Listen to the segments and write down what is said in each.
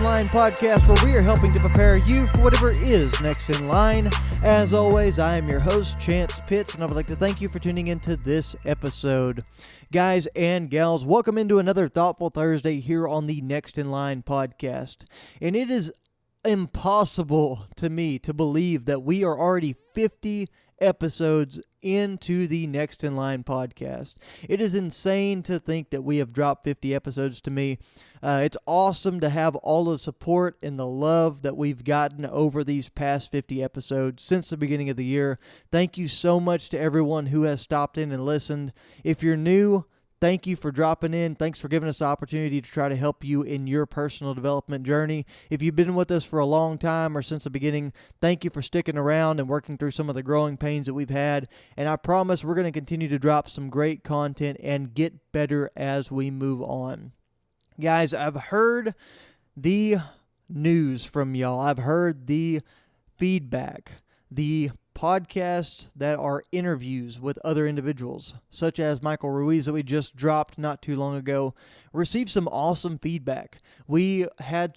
Line podcast, where we are helping to prepare you for whatever is next in line. As always, I am your host, Chance Pitts, and I would like to thank you for tuning into this episode. Guys and gals, welcome into another Thoughtful Thursday here on the Next in Line podcast. And it is impossible to me to believe that we are already 50 episodes into the Next in Line podcast. It is insane to think that we have dropped 50 episodes to me. It's awesome to have all the support and the love that we've gotten over these past 50 episodes since the beginning of the year. Thank you so much to everyone who has stopped in and listened. If you're new, thank you for dropping in. Thanks for giving us the opportunity to try to help you in your personal development journey. If you've been with us for a long time or since the beginning, thank you for sticking around and working through some of the growing pains that we've had. And I promise we're going to continue to drop some great content and get better as we move on. Guys, I've heard the news from y'all. I've heard the feedback, the podcasts that are interviews with other individuals, such as Michael Ruiz that we just dropped not too long ago, received some awesome feedback. We had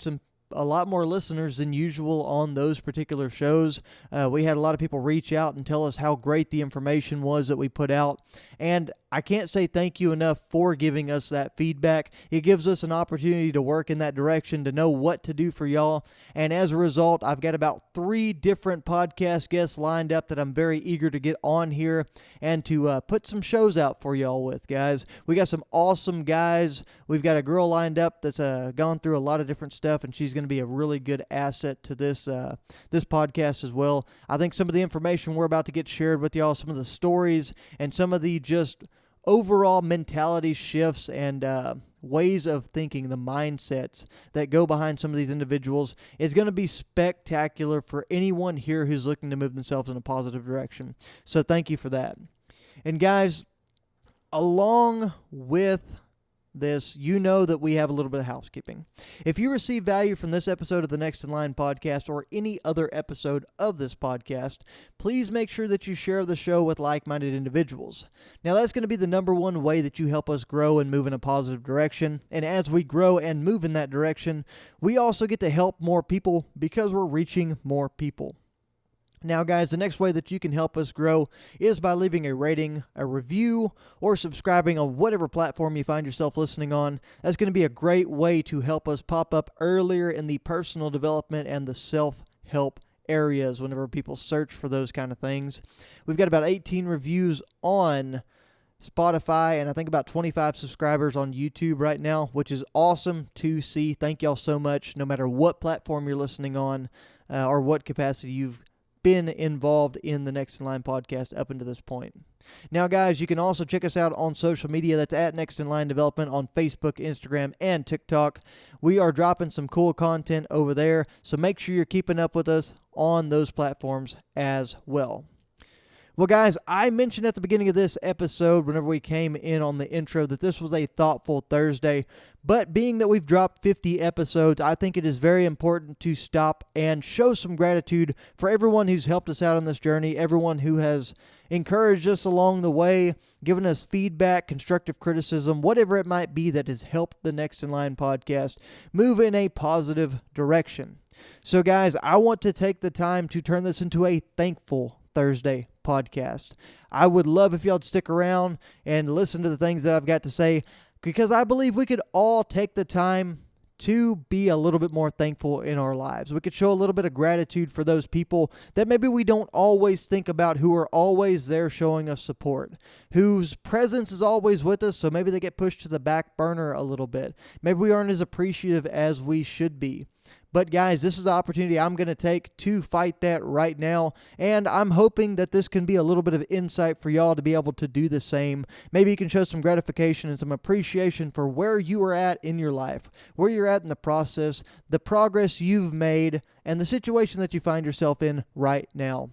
a lot more listeners than usual on those particular shows. We had a lot of people reach out and tell us how great the information was that we put out. And I can't say thank you enough for giving us that feedback. It gives us an opportunity to work in that direction, to know what to do for y'all. And as a result, I've got about 3 different podcast guests lined up that I'm very eager to get on here and to put some shows out for y'all with, guys. We got some awesome guys. We've got a girl lined up that's gone through a lot of different stuff, and she's going to be a really good asset to this podcast as well. I think some of the information we're about to get shared with y'all, some of the stories, and some of the just overall mentality shifts and ways of thinking, the mindsets that go behind some of these individuals is going to be spectacular for anyone here who's looking to move themselves in a positive direction. So thank you for that. And guys, along with this, you know that we have a little bit of housekeeping. If you receive value from this episode of the Next in Line podcast or any other episode of this podcast, please make sure that you share the show with like-minded individuals. Now, that's going to be the number one way that you help us grow and move in a positive direction. And as we grow and move in that direction, we also get to help more people because we're reaching more people. Now, guys, the next way that you can help us grow is by leaving a rating, a review, or subscribing on whatever platform you find yourself listening on. That's going to be a great way to help us pop up earlier in the personal development and the self-help areas whenever people search for those kind of things. We've got about 18 reviews on Spotify and I think about 25 subscribers on YouTube right now, which is awesome to see. Thank y'all so much, no matter what platform you're listening on or what capacity you've been involved in the Next in Line podcast up until this point. Now, guys, you can also check us out on social media. That's at Next in Line Development on Facebook, Instagram, and TikTok. We are dropping some cool content over there, so make sure you're keeping up with us on those platforms as well. Well, guys, I mentioned at the beginning of this episode, whenever we came in on the intro, that this was a Thoughtful Thursday. But being that we've dropped 50 episodes, I think it is very important to stop and show some gratitude for everyone who's helped us out on this journey, everyone who has encouraged us along the way, given us feedback, constructive criticism, whatever it might be that has helped the Next in Line podcast move in a positive direction. So, guys, I want to take the time to turn this into a Thankful Thursday podcast. I would love if y'all would stick around and listen to the things that I've got to say, because I believe we could all take the time to be a little bit more thankful in our lives. We could show a little bit of gratitude for those people that maybe we don't always think about, who are always there showing us support, whose presence is always with us, so maybe they get pushed to the back burner a little bit. Maybe we aren't as appreciative as we should be. But guys, this is the opportunity I'm going to take to fight that right now, and I'm hoping that this can be a little bit of insight for y'all to be able to do the same. Maybe you can show some gratification and some appreciation for where you are at in your life, where you're at in the process, the progress you've made, and the situation that you find yourself in right now.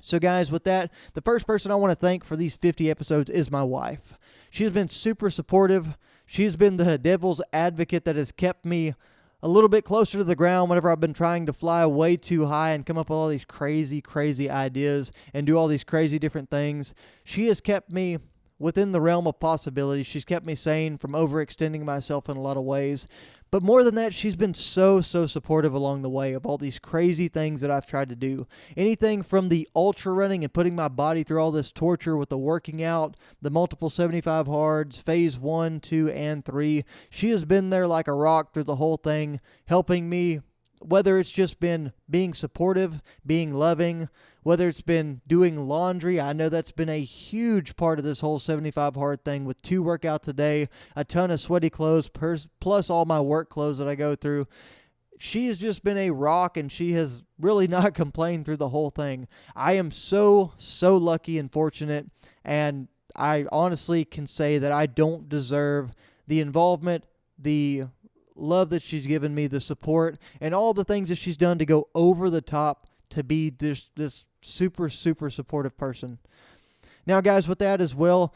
So guys, with that, the first person I want to thank for these 50 episodes is my wife. She has been super supportive. She's been the devil's advocate that has kept me a little bit closer to the ground whenever I've been trying to fly way too high and come up with all these crazy ideas and do all these crazy different things. She has kept me within the realm of possibilities. She's kept me sane from overextending myself in a lot of ways. But more than that, she's been so supportive along the way of all these crazy things that I've tried to do. Anything from the ultra running and putting my body through all this torture with the working out, the multiple 75 hards, phase 1, 2, and 3. She has been there like a rock through the whole thing, helping me, whether it's just been being supportive, being loving, whether it's been doing laundry. I know that's been a huge part of this whole 75 hard thing, with 2 workouts a day, a ton of sweaty clothes, plus all my work clothes that I go through. She has just been a rock, and she has really not complained through the whole thing. I am so lucky and fortunate, and I honestly can say that I don't deserve the involvement, the love that she's given me, the support, and all the things that she's done to go over the top to be this super supportive person. Now, guys, with that as well,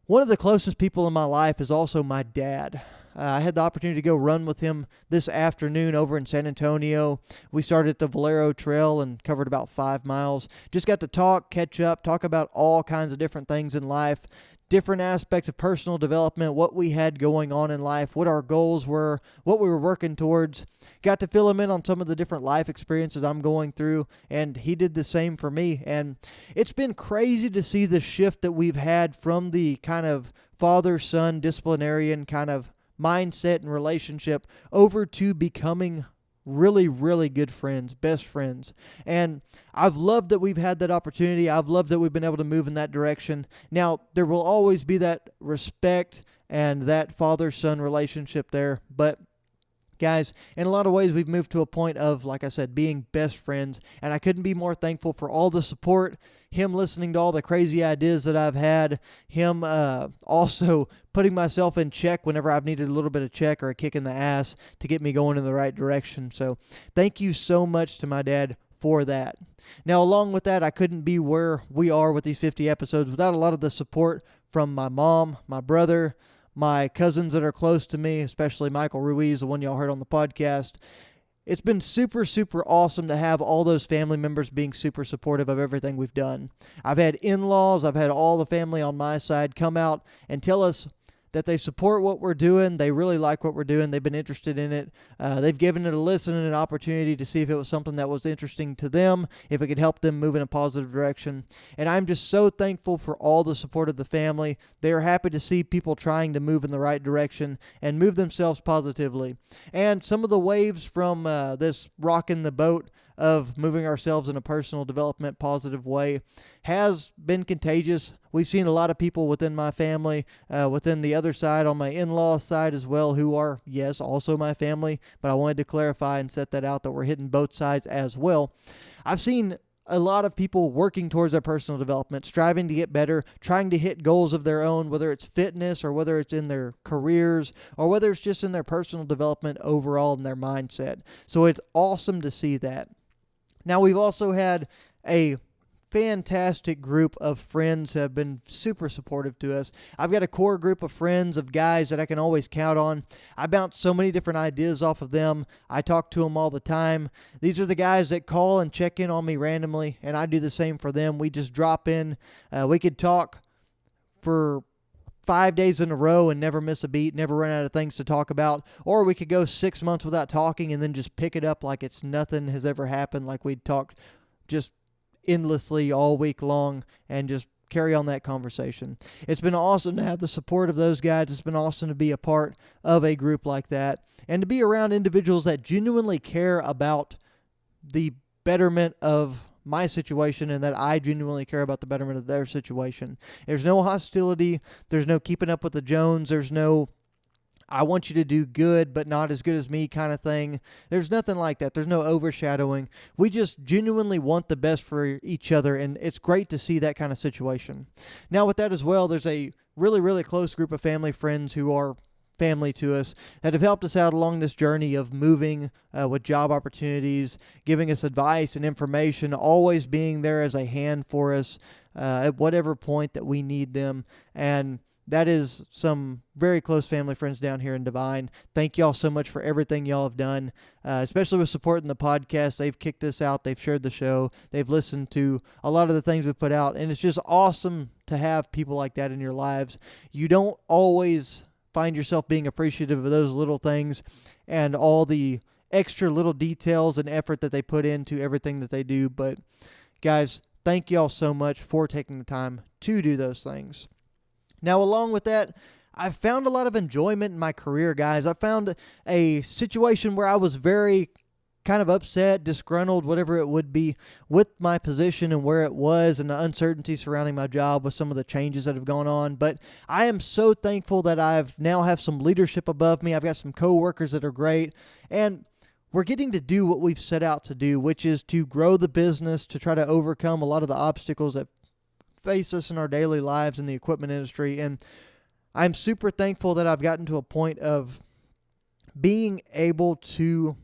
one of the closest people in my life is also my dad. I had the opportunity to go run with him this afternoon over in San Antonio. We started at the Valero Trail and covered about 5 miles. Just got to talk, catch up, talk about all kinds of different things in life, different aspects of personal development, what we had going on in life, what our goals were, what we were working towards. Got to fill him in on some of the different life experiences I'm going through, and he did the same for me. And it's been crazy to see the shift that we've had from the kind of father-son disciplinarian kind of mindset and relationship over to becoming really good friends, best friends. And I've loved that we've had that opportunity. I've loved that we've been able to move in that direction. Now, there will always be that respect and that father-son relationship there, but guys, in a lot of ways, we've moved to a point of, like I said, being best friends, and I couldn't be more thankful for all the support, him listening to all the crazy ideas that I've had, him also putting myself in check whenever I've needed a little bit of check or a kick in the ass to get me going in the right direction. So thank you so much to my dad for that. Now, along with that, I couldn't be where we are with these 50 episodes without a lot of the support from my mom, my brother, my cousins that are close to me, especially Michael Ruiz, the one y'all heard on the podcast. It's been super awesome to have all those family members being super supportive of everything we've done. I've had in-laws, I've had all the family on my side come out and tell us that they support what we're doing. They really like what we're doing. They've been interested in it. They've given it a listen and an opportunity to see if it was something that was interesting to them, if it could help them move in a positive direction. And I'm just so thankful for all the support of the family. They are happy to see people trying to move in the right direction and move themselves positively. And some of the waves from this rocking the boat of moving ourselves in a personal development positive way has been contagious. We've seen a lot of people within my family, within the other side, on my in-law side as well, who are, yes, also my family, but I wanted to clarify and set that out that we're hitting both sides as well. I've seen a lot of people working towards their personal development, striving to get better, trying to hit goals of their own, whether it's fitness or whether it's in their careers or whether it's just in their personal development overall in their mindset. So it's awesome to see that. Now, we've also had a fantastic group of friends who have been super supportive to us. I've got a core group of friends, of guys that I can always count on. I bounce so many different ideas off of them. I talk to them all the time. These are the guys that call and check in on me randomly, and I do the same for them. We just drop in. We could talk for 5 days in a row and never miss a beat, never run out of things to talk about. Or we could go 6 months without talking and then just pick it up like it's nothing has ever happened, like we'd talked just endlessly all week long and just carry on that conversation. It's been awesome to have the support of those guys. It's been awesome to be a part of a group like that and to be around individuals that genuinely care about the betterment of my situation and that I genuinely care about the betterment of their situation. There's no hostility. There's no keeping up with the Jones. There's no I want you to do good but not as good as me kind of thing. There's nothing like that. There's no overshadowing. We just genuinely want the best for each other, and it's great to see that kind of situation. Now, with that as well, there's a really close group of family friends who are family to us that have helped us out along this journey of moving with job opportunities, giving us advice and information, always being there as a hand for us at whatever point that we need them. And that is some very close family friends down here in Devine. Thank y'all so much for everything y'all have done, especially with supporting the podcast. They've kicked this out. They've shared the show. They've listened to a lot of the things we've put out. And it's just awesome to have people like that in your lives. You don't always find yourself being appreciative of those little things and all the extra little details and effort that they put into everything that they do. But guys, thank y'all so much for taking the time to do those things. Now, along with that, I've found a lot of enjoyment in my career, guys. I found a situation where I was very kind of upset, disgruntled, whatever it would be, with my position and where it was and the uncertainty surrounding my job with some of the changes that have gone on. But I am so thankful that I've now have some leadership above me. I've got some coworkers that are great, and we're getting to do what we've set out to do, which is to grow the business, to try to overcome a lot of the obstacles that face us in our daily lives in the equipment industry. And I'm super thankful that I've gotten to a point of being able to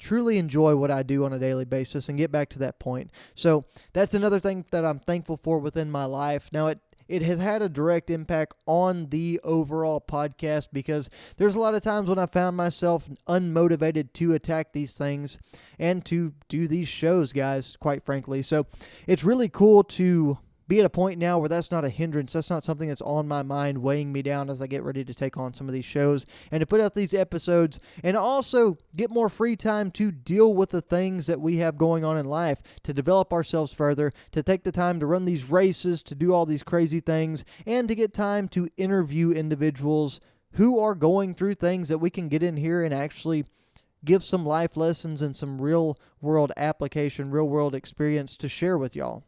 truly enjoy what I do on a daily basis and get back to that point. So that's another thing that I'm thankful for within my life. Now, it has had a direct impact on the overall podcast because there's a lot of times when I found myself unmotivated to attack these things and to do these shows, guys, quite frankly. So it's really cool to be at a point now where that's not a hindrance. That's not something that's on my mind weighing me down as I get ready to take on some of these shows and to put out these episodes and also get more free time to deal with the things that we have going on in life, to develop ourselves further, to take the time to run these races, to do all these crazy things, and to get time to interview individuals who are going through things that we can get in here and actually give some life lessons and some real world application, real world experience to share with y'all.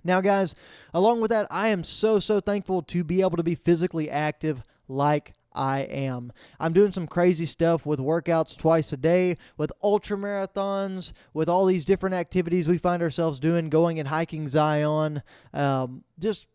Now, guys, along with that, I am so thankful to be able to be physically active like I am. I'm doing some crazy stuff with workouts twice a day, with ultra marathons, with all these different activities we find ourselves doing, going and hiking Zion. There's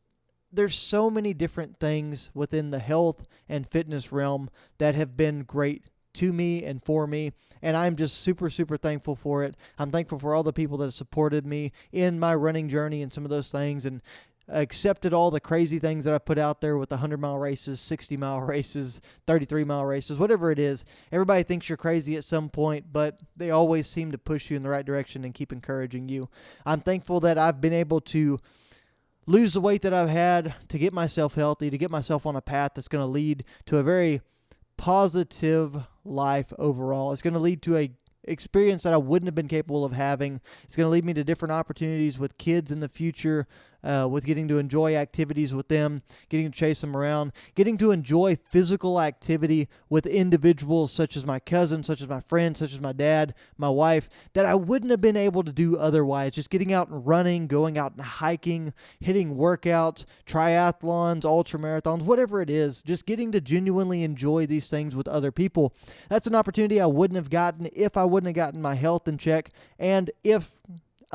so many different things within the health and fitness realm that have been great to me and for me, and I'm just super thankful for it. I'm thankful for all the people that have supported me in my running journey and some of those things, and accepted all the crazy things that I put out there with the 100-mile races, 60-mile races, 33-mile races, whatever it is. Everybody thinks you're crazy at some point, but they always seem to push you in the right direction and keep encouraging you. I'm thankful that I've been able to lose the weight that I've had, to get myself healthy, to get myself on a path that's going to lead to a very positive life overall. It's going to lead to a experience that I wouldn't have been capable of having. It's going to lead me to different opportunities with kids in the future, with getting to enjoy activities with them, getting to chase them around, getting to enjoy physical activity with individuals such as my cousin, such as my friend, such as my dad, my wife, that I wouldn't have been able to do otherwise. Just getting out and running, going out and hiking, hitting workouts, triathlons, ultra marathons, whatever it is, just getting to genuinely enjoy these things with other people. That's an opportunity I wouldn't have gotten if I wouldn't have gotten my health in check, and if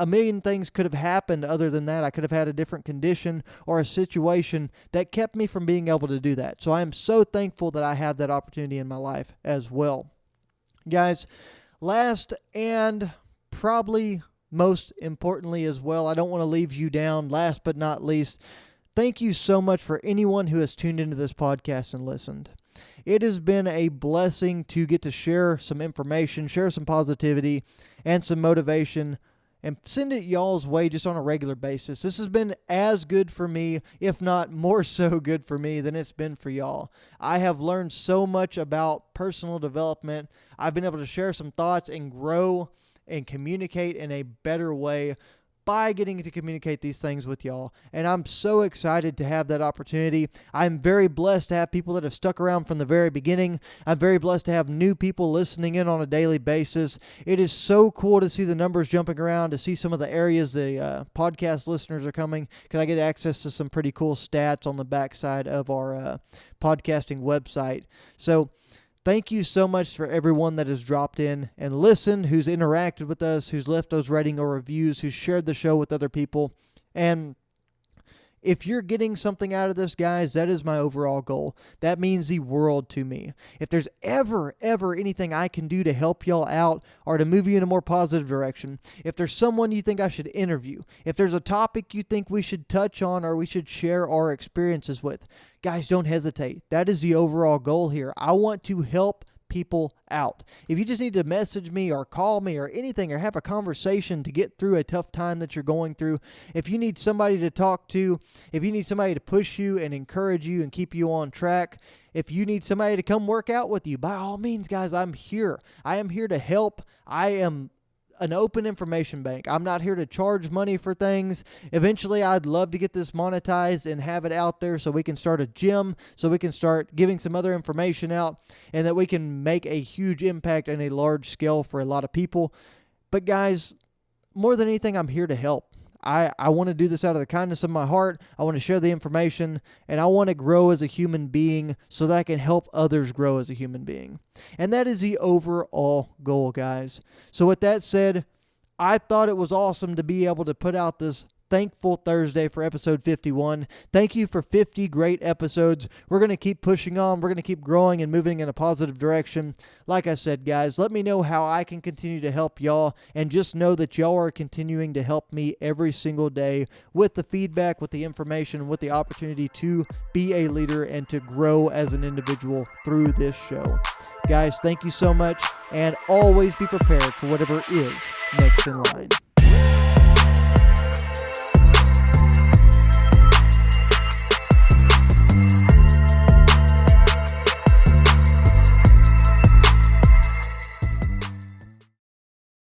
a million things could have happened other than that. I could have had a different condition or a situation that kept me from being able to do that. So I am so thankful that I have that opportunity in my life as well. Guys, last and probably most importantly as well, I don't want to leave you down. Last but not least, thank you so much for anyone who has tuned into this podcast and listened. It has been a blessing to get to share some information, share some positivity, and some motivation, and send it y'all's way just on a regular basis. This has been as good for me, if not more so good for me, than it's been for y'all. I have learned so much about personal development. I've been able to share some thoughts and grow and communicate in a better way by getting to communicate these things with y'all. And I'm so excited to have that opportunity. I'm very blessed to have people that have stuck around from the very beginning. I'm very blessed to have new people listening in on a daily basis. It is so cool to see the numbers jumping around, to see some of the areas the podcast listeners are coming, because I get access to some pretty cool stats on the backside of our podcasting website. So thank you so much for everyone that has dropped in and listened, who's interacted with us, who's left those rating or reviews, who's shared the show with other people. And if you're getting something out of this, guys, that is my overall goal. That means the world to me. If there's ever anything I can do to help y'all out or to move you in a more positive direction, if there's someone you think I should interview, if there's a topic you think we should touch on or we should share our experiences with, guys, don't hesitate. That is the overall goal here. I want to help people out. If you just need to message me or call me or anything or have a conversation to get through a tough time that you're going through, if you need somebody to talk to, if you need somebody to push you and encourage you and keep you on track, if you need somebody to come work out with you, by all means, guys, I'm here. I am here to help. I am an open information bank. I'm not here to charge money for things. Eventually, I'd love to get this monetized and have it out there so we can start a gym, so we can start giving some other information out, and that we can make a huge impact on a large scale for a lot of people. But guys, more than anything, I'm here to help. I want to do this out of the kindness of my heart. I want to share the information, and I want to grow as a human being so that I can help others grow as a human being. And that is the overall goal, guys. So with that said, I thought it was awesome to be able to put out this Thankful Thursday for episode 51. Thank you for 50 great episodes. We're going to keep pushing on. We're going to keep growing and moving in a positive direction. Like I said, guys, let me know how I can continue to help y'all, and just know that y'all are continuing to help me every single day with the feedback, with the information, with the opportunity to be a leader and to grow as an individual through this show. Guys, thank you so much, and always be prepared for whatever is next in line.